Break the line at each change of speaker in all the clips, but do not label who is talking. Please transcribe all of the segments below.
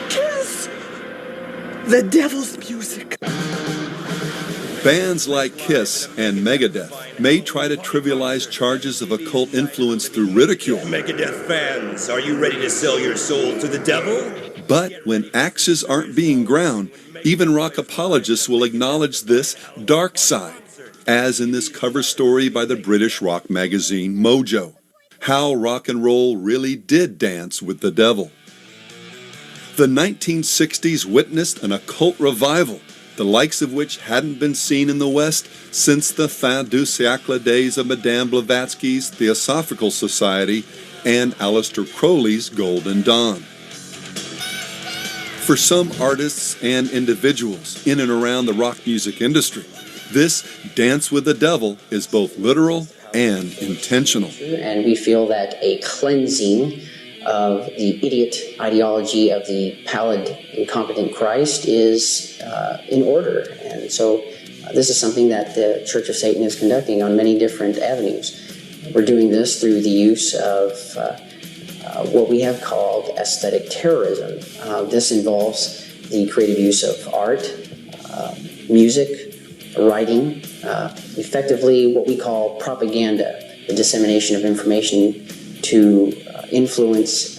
Kiss! The devil's music.
Bands like Kiss and Megadeth may try to trivialize charges of occult influence through ridicule.
Megadeth fans, are you ready to sell your soul to the devil?
But when axes aren't being ground, even rock apologists will acknowledge this dark side, as in this cover story by the British rock magazine Mojo, how rock and roll really did dance with the devil. The 1960s witnessed an occult revival, the likes of which hadn't been seen in the West since the fin du siècle days of Madame Blavatsky's Theosophical Society and Aleister Crowley's Golden Dawn. For some artists and individuals in and around the rock music industry, this dance with the devil is both literal and intentional.
And we feel that a cleansing of the idiot ideology of the pallid, incompetent Christ is in order. And so this is something that the Church of Satan is conducting on many different avenues. We're doing this through the use of what we have called aesthetic terrorism. This involves the creative use of art, music, writing, effectively what we call propaganda, the dissemination of information to influence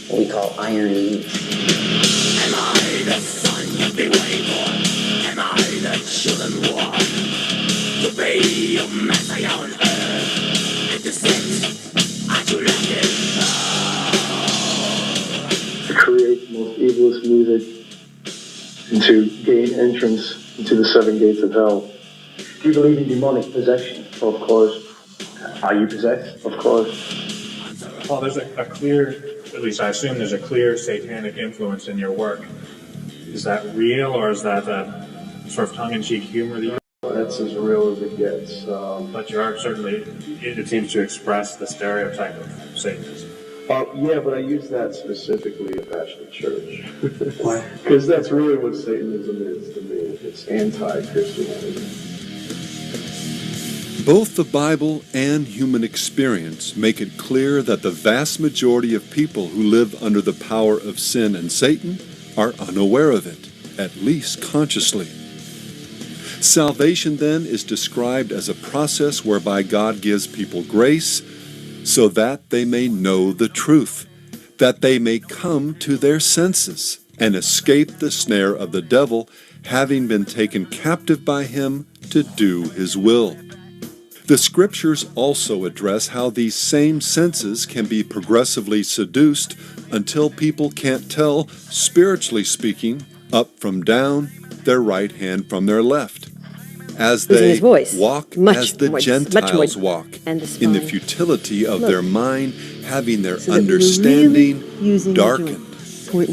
what we call irony.
Am I the son you've been waiting for? Am I the children war? To be your messiah on earth and to sit at your left
to create the most evilest music and to gain entrance into the seven gates of hell.
Do you believe in demonic possession?
Of course.
Are you possessed?
Of course.
Well, there's a clear, at least I assume there's a clear satanic influence in your work. Is that real, or is that a sort of tongue-in-cheek humor that you...
That's as real as it gets.
But your art certainly, it seems to express the stereotype of Satanism.
Yeah, but I use that specifically attached to church.
Why?
Because that's really what Satanism is to me. It's anti-Christianity.
Both the Bible and human experience make it clear that the vast majority of people who live under the power of sin and Satan are unaware of it, at least consciously. Salvation, then, is described as a process whereby God gives people grace so that they may know the truth, that they may come to their senses and escape the snare of the devil, having been taken captive by him to do his will. The Scriptures also address how these same senses can be progressively seduced until people can't tell, spiritually speaking, up from down, their right hand from their left, as they walk as the Gentiles walk, in the futility of their mind, having their understanding darkened.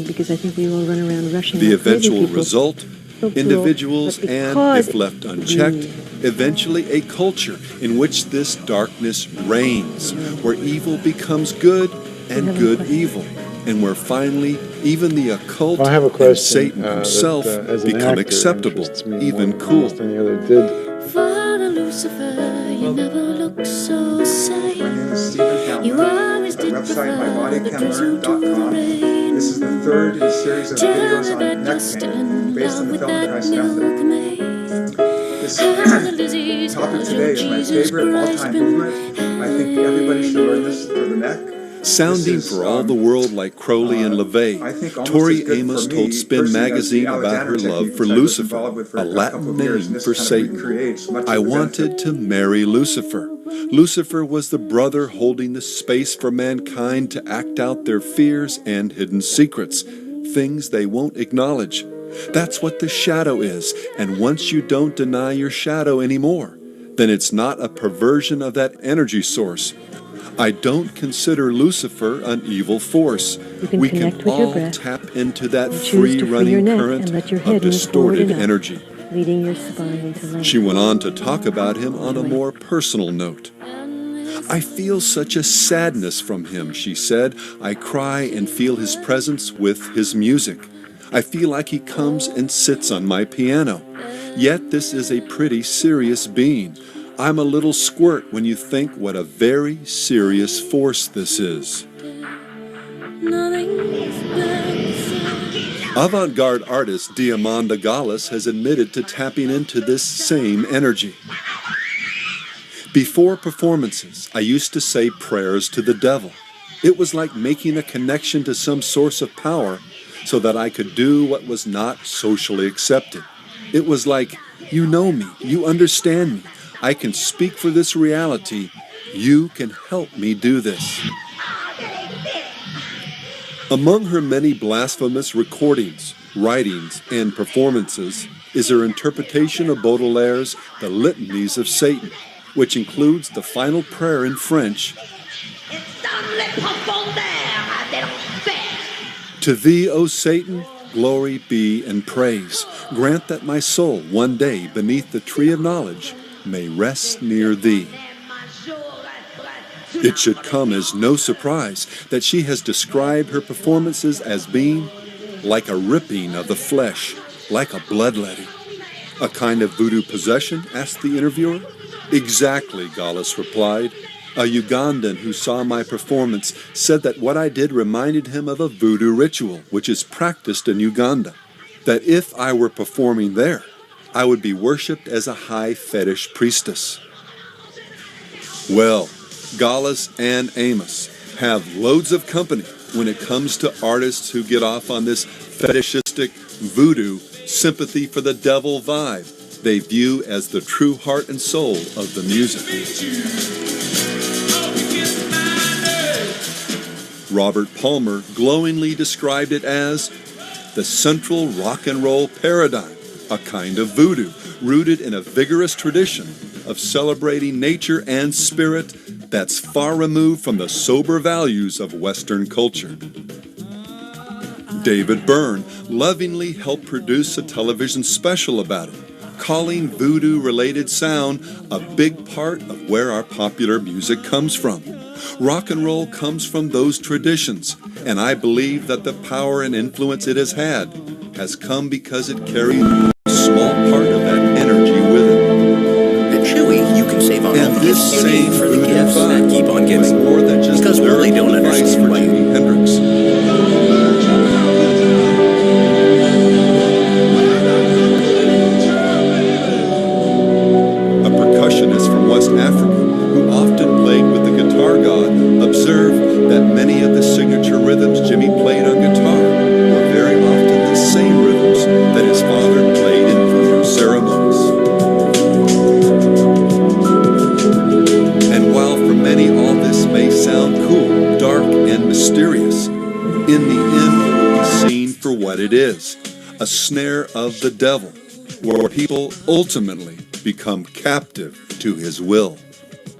Because I think we all run around rushing.
The eventual result, individuals and, if left unchecked, eventually a culture in which this darkness reigns, where evil becomes good and good evil, and where finally even the occult and Satan himself become acceptable, even cool.
Father Lucifer, you never look so sane. You always did prefer the prison to the rain.
This is the third in a series of videos on neck pain, based on the film Christ Method. This topic today is my favorite all-time movement. I think everybody should learn this for the neck.
Sounding for all the world like Crowley and LaVey, Tori Amos told Spin magazine about her love for Lucifer, a Latin name for Satan. I wanted to marry Lucifer. Lucifer was the brother holding the space for mankind to act out their fears and hidden secrets, things they won't acknowledge. That's what the shadow is, and once you don't deny your shadow anymore, then it's not a perversion of that energy source. I don't consider Lucifer an evil force. We can all tap into that free-running current of distorted energy.
Leading your spine into length.
She went on to talk about him on a more personal note. I feel such a sadness from him, she said. I cry and feel his presence with his music. I feel like he comes and sits on my piano. Yet this is a pretty serious being. I'm a little squirt when you think what a very serious force this is. Avant-garde artist Diamanda Gallas has admitted to tapping into this same energy. Before performances, I used to say prayers to the devil. It was like making a connection to some source of power so that I could do what was not socially accepted. It was like, you know me, you understand me, I can speak for this reality, you can help me do this. Among her many blasphemous recordings, writings, and performances is her interpretation of Baudelaire's The Litanies of Satan, which includes the final prayer in French, To thee, O Satan, glory be and praise. Grant that my soul one day beneath the tree of knowledge may rest near thee. It should come as no surprise that she has described her performances as being like a ripping of the flesh, like a bloodletting. A kind of voodoo possession? Asked the interviewer. Exactly, Gallas replied. A Ugandan who saw my performance said that what I did reminded him of a voodoo ritual, which is practiced in Uganda. That if I were performing there, I would be worshipped as a high fetish priestess. Well, Gallas and Amos have loads of company when it comes to artists who get off on this fetishistic voodoo sympathy for the devil vibe they view as the true heart and soul of the music. Robert Palmer glowingly described it as the central rock and roll paradigm, a kind of voodoo rooted in a vigorous tradition of celebrating nature and spirit that's far removed from the sober values of Western culture. David Byrne lovingly helped produce a television special about it, calling voodoo-related sound a big part of where our popular music comes from. Rock and roll comes from those traditions, and I believe that the power and influence it has come because it carries a small part of that energy with it.
At Chewy, you can save on all
And
the
this
gifts you need
same
for the
voodoo
gifts that
vibe
keep on
was
giving.
more than just
Because
a
really
lyrical
don't
device
understand
for
why.
Jimi Hendrix. A percussionist from West Africa, who often played with the guitar god, observed that many of the signature rhythms Jimmy played on guitar were very often the same rhythms that his father played in voodoo ceremonies. And while for many all this may sound cool, dark, and mysterious, in the end it will be seen for what it is, a snare of the devil, where people ultimately become captive to his will.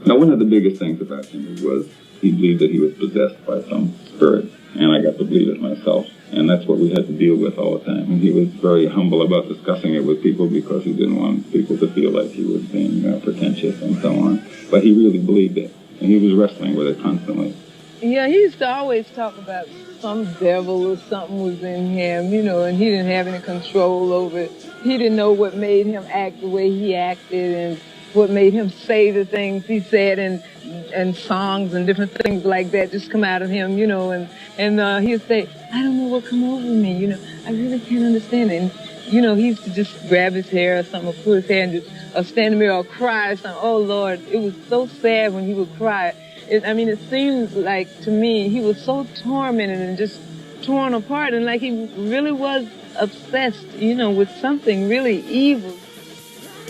Now, one of the biggest things about him was he believed that he was possessed by some spirit, and I got to believe it myself. And that's what we had to deal with all the time. And he was very humble about discussing it with people because he didn't want people to feel like he was being pretentious and so on. But he really believed it, and he was wrestling with it constantly.
Yeah, he used to always talk about some devil or something was in him, and he didn't have any control over it. He didn't know what made him act the way he acted and what made him say the things he said and songs and different things like that just come out of him, and he'd say, I don't know what come over me, I really can't understand it. And, he used to just grab his hair or something or pull his hair and just stand in the mirror or cry or something. Oh, Lord, it was so sad when he would cry. It seems like to me he was so tormented and just torn apart and like he really was obsessed, with something really evil.